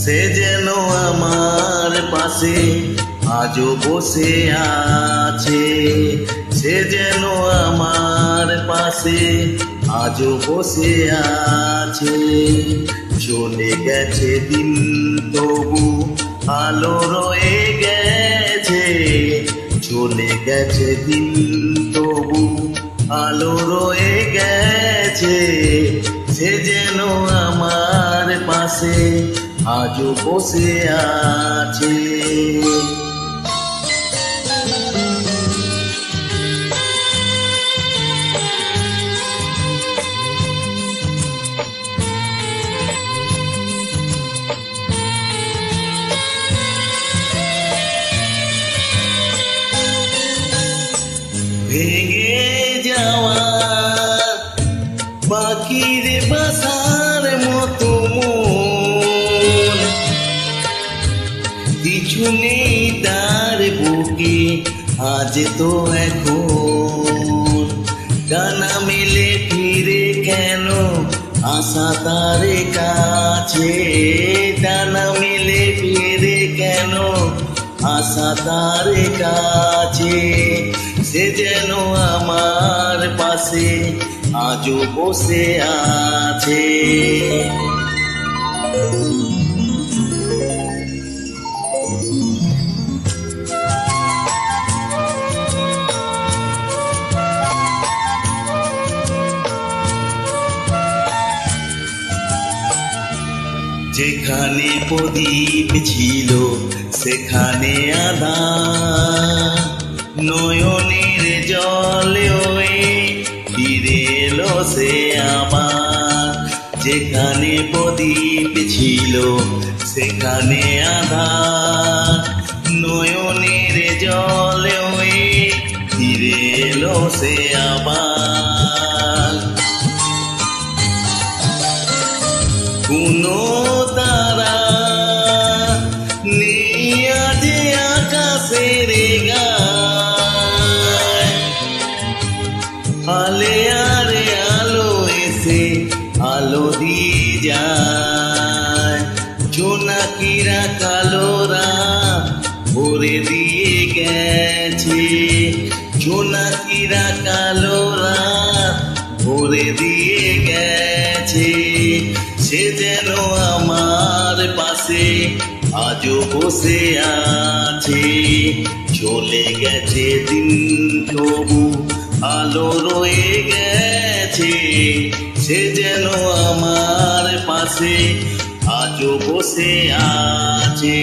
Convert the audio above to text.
সে যেন আমার পাশে আজও বসে আছে, সে যেন আমার পাশে আজও বসে আছে। চলে গেছে দিন তবু আলো রয়ে গেছে, চলে গেছে দিন তবু আলো রয়ে গেছে। সে যেন আমার পাশে আজও বসে আছে। ভেঙে যাওয়া পাখির বাসার মতো মন, কিছু নেই তার বুকে আজ তো এখন। ডানা মেলে ফিরে কেন আশা তার কাছে, ডানা মেলে ফিরে কেন আশা তার কাছে। সে যেন আমার পাশে আজও বসে আছে। যেখানে প্রদীপ ছিল সেখানে আধার, নয়নের জলে ফিরে এলো সে আবার। যেখানে প্রদীপ ছিল সেখানে আধার, নয়নের জলে ফিরে এলো সে আবার। কোনো তারা নেই আজ আকাশের গায়, আলে আরে আলো এসে আলো দিয়ে যায়। জোনাকিরা কালোরা ভরে দিয়ে গেছে, জোনাকিরা কালোরা ভরে দিয়ে গেছে। সে যেন আমার পাশে আজও বসে আছে, চলে গেছে দিন তবু আলো রয়ে গেছে। সে যেন আমার পাশে আজও বসে আছে।